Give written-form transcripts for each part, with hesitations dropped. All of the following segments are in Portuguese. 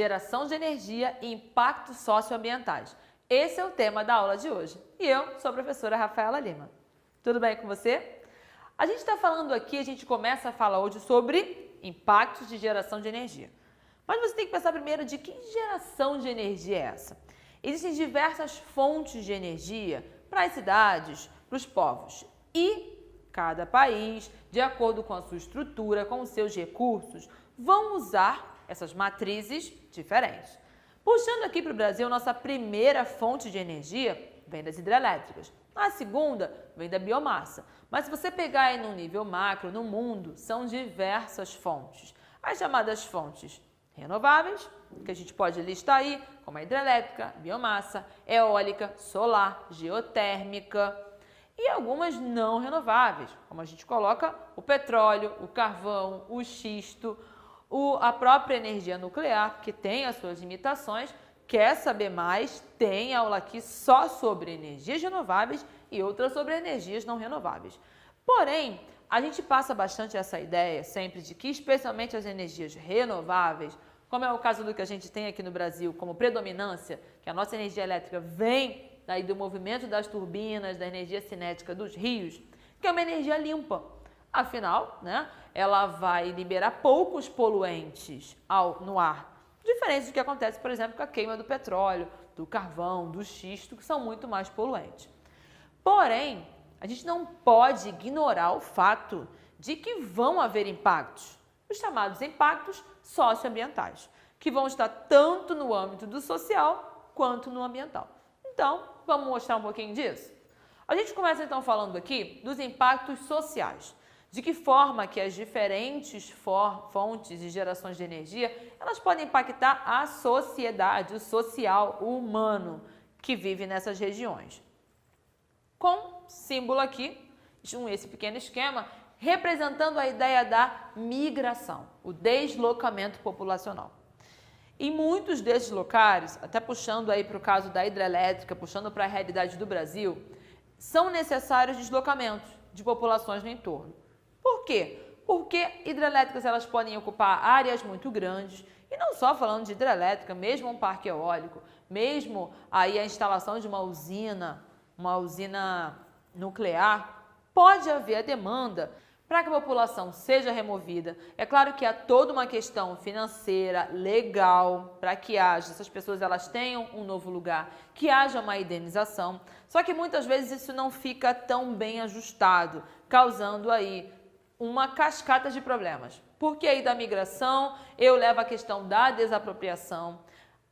geração de energia e impactos socioambientais. Esse é o tema da aula de hoje. E eu sou a professora Rafaela Lima. Tudo bem com você? A gente está falando aqui, a gente começa a falar hoje sobre impactos de geração de energia. Mas você tem que pensar primeiro de que geração de energia é essa? Existem diversas fontes de energia para as cidades, para os povos. E cada país, de acordo com a sua estrutura, com os seus recursos, vão usar essas matrizes diferentes. Puxando aqui para o Brasil, nossa primeira fonte de energia vem das hidrelétricas. A segunda vem da biomassa. Mas se você pegar aí no nível macro, no mundo, são diversas fontes. As chamadas fontes renováveis, que a gente pode listar aí, como a hidrelétrica, biomassa, eólica, solar, geotérmica e algumas não renováveis, como a gente coloca o petróleo, o carvão, o xisto, a própria energia nuclear, que tem as suas limitações. Quer saber mais? Tem aula aqui só sobre energias renováveis e outra sobre energias não renováveis. Porém, a gente passa bastante essa ideia sempre de que, especialmente as energias renováveis, como é o caso do que a gente tem aqui no Brasil como predominância, que a nossa energia elétrica vem daí do movimento das turbinas, da energia cinética dos rios, que é uma energia limpa. Afinal, ela vai liberar poucos poluentes no ar, diferente do que acontece, por exemplo, com a queima do petróleo, do carvão, do xisto, que são muito mais poluentes. Porém, a gente não pode ignorar o fato de que vão haver impactos, os chamados impactos socioambientais, que vão estar tanto no âmbito do social quanto no ambiental. Então, vamos mostrar um pouquinho disso? A gente começa então falando aqui dos impactos sociais. De que forma que as diferentes fontes e gerações de energia, elas podem impactar a sociedade, o social, o humano que vive nessas regiões. Com símbolo aqui, esse pequeno esquema, representando a ideia da migração, o deslocamento populacional. Em muitos desses locais, até puxando aí para o caso da hidrelétrica, puxando para a realidade do Brasil, são necessários deslocamentos de populações no entorno. Por quê? Porque hidrelétricas elas podem ocupar áreas muito grandes, e não só falando de hidrelétrica, mesmo um parque eólico, mesmo aí a instalação de uma usina nuclear, pode haver a demanda para que a população seja removida. É claro que há toda uma questão financeira, legal, para que essas pessoas elas tenham um novo lugar, que haja uma indenização, só que muitas vezes isso não fica tão bem ajustado, causando aí uma cascata de problemas. Porque aí da migração, eu levo a questão da desapropriação,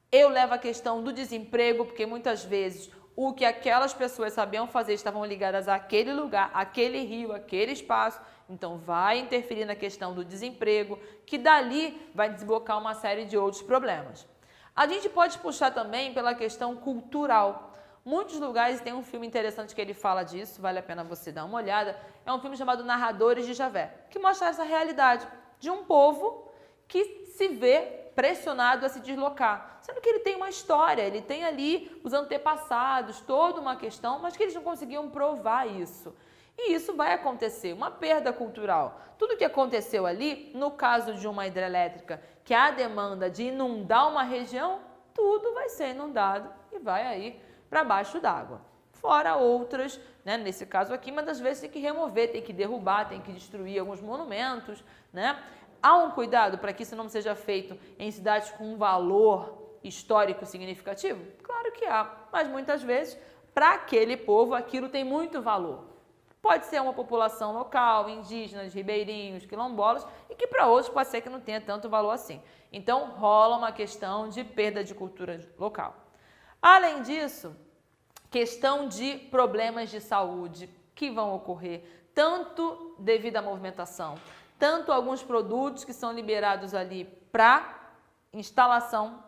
eu levo a questão do desemprego, porque muitas vezes o que aquelas pessoas sabiam fazer estavam ligadas àquele lugar, àquele rio, àquele espaço, então vai interferir na questão do desemprego, que dali vai desbocar uma série de outros problemas. A gente pode puxar também pela questão cultural. Muitos lugares tem um filme interessante que ele fala disso, vale a pena você dar uma olhada. É um filme chamado Narradores de Javé, que mostra essa realidade de um povo que se vê pressionado a se deslocar, sendo que ele tem uma história, ele tem ali os antepassados, toda uma questão, mas que eles não conseguiam provar isso. E isso vai acontecer, uma perda cultural. Tudo que aconteceu ali, no caso de uma hidrelétrica, que há a demanda de inundar uma região, tudo vai ser inundado e vai aí para baixo d'água. Fora outras, nesse caso aqui, mas às vezes tem que remover, tem que derrubar, tem que destruir alguns monumentos, Há um cuidado para que isso não seja feito em cidades com um valor histórico significativo? Claro que há, mas muitas vezes, para aquele povo, aquilo tem muito valor. Pode ser uma população local, indígenas, ribeirinhos, quilombolas, e que para outros pode ser que não tenha tanto valor assim. Então, rola uma questão de perda de cultura local. Além disso, questão de problemas de saúde que vão ocorrer, tanto devido à movimentação, tanto alguns produtos que são liberados ali para instalação.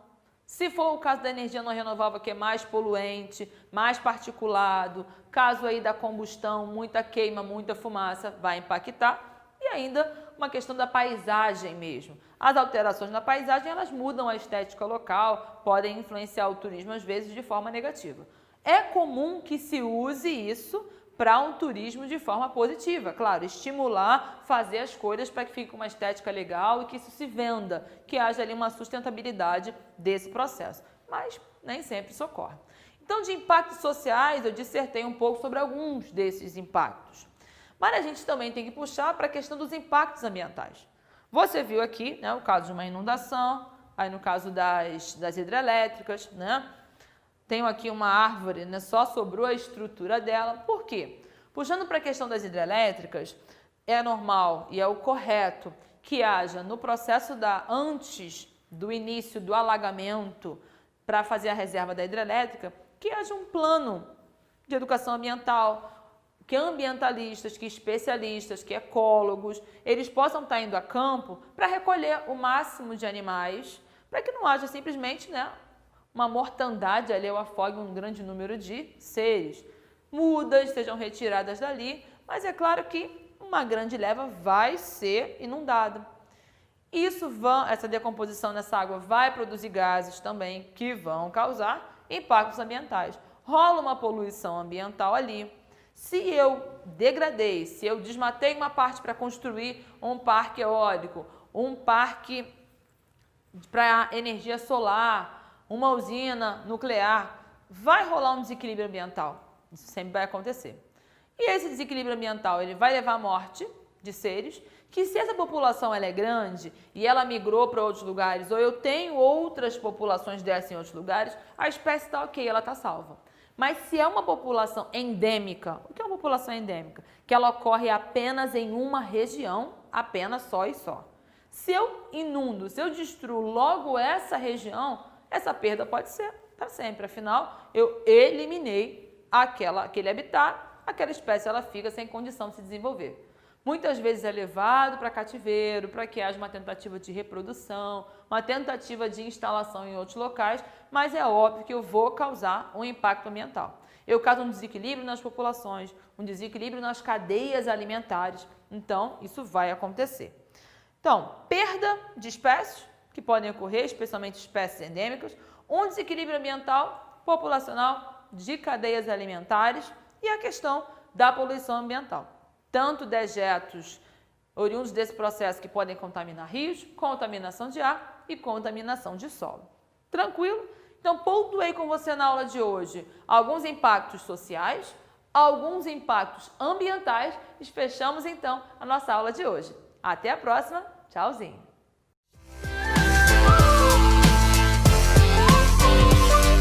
Se for o caso da energia não renovável, que é mais poluente, mais particulado, caso aí da combustão, muita queima, muita fumaça, vai impactar. E ainda uma questão da paisagem mesmo. As alterações na paisagem, elas mudam a estética local, podem influenciar o turismo às vezes de forma negativa. É comum que se use isso para um turismo de forma positiva. Claro, estimular, fazer as coisas para que fique uma estética legal e que isso se venda, que haja ali uma sustentabilidade desse processo. Mas nem sempre isso ocorre. Então, de impactos sociais, eu dissertei um pouco sobre alguns desses impactos. Mas a gente também tem que puxar para a questão dos impactos ambientais. Você viu aqui, né, o caso de uma inundação, aí no caso das hidrelétricas, né? Tenho aqui uma árvore, né, só sobrou a estrutura dela. Por quê? Puxando para a questão das hidrelétricas, é normal e é o correto que haja no processo antes do início do alagamento para fazer a reserva da hidrelétrica, que haja um plano de educação ambiental, que ambientalistas, que especialistas, que ecólogos, eles possam estar indo a campo para recolher o máximo de animais, para que não haja simplesmente, né, uma mortandade ali ou afogue um grande número de seres. Mudas sejam retiradas dali, mas é claro que uma grande leva vai ser inundada. Essa decomposição nessa água vai produzir gases também que vão causar impactos ambientais. Rola uma poluição ambiental ali. Se eu degradei, se eu desmatei uma parte para construir um parque eólico, um parque para energia solar, uma usina nuclear, vai rolar um desequilíbrio ambiental. Isso sempre vai acontecer. E esse desequilíbrio ambiental ele vai levar à morte de seres que, se essa população ela é grande e ela migrou para outros lugares, ou eu tenho outras populações dessas em outros lugares, a espécie está ok, ela está salva. Mas se é uma população endêmica, o que é uma população endêmica? Que ela ocorre apenas em uma região, apenas só e só. Se eu inundo, se eu destruo logo essa região, essa perda pode ser para sempre. Afinal, eu eliminei aquele habitat, aquela espécie ela fica sem condição de se desenvolver. Muitas vezes é levado para cativeiro, para que haja uma tentativa de reprodução, uma tentativa de instalação em outros locais, mas é óbvio que eu vou causar um impacto ambiental. Eu causo um desequilíbrio nas populações, um desequilíbrio nas cadeias alimentares, então isso vai acontecer. Então, perda de espécies que podem ocorrer, especialmente espécies endêmicas, um desequilíbrio ambiental, populacional, de cadeias alimentares e a questão da poluição ambiental. Tanto dejetos oriundos desse processo que podem contaminar rios, contaminação de ar e contaminação de solo. Tranquilo? Então, pontuei com você na aula de hoje alguns impactos sociais, alguns impactos ambientais e fechamos então a nossa aula de hoje. Até a próxima, tchauzinho!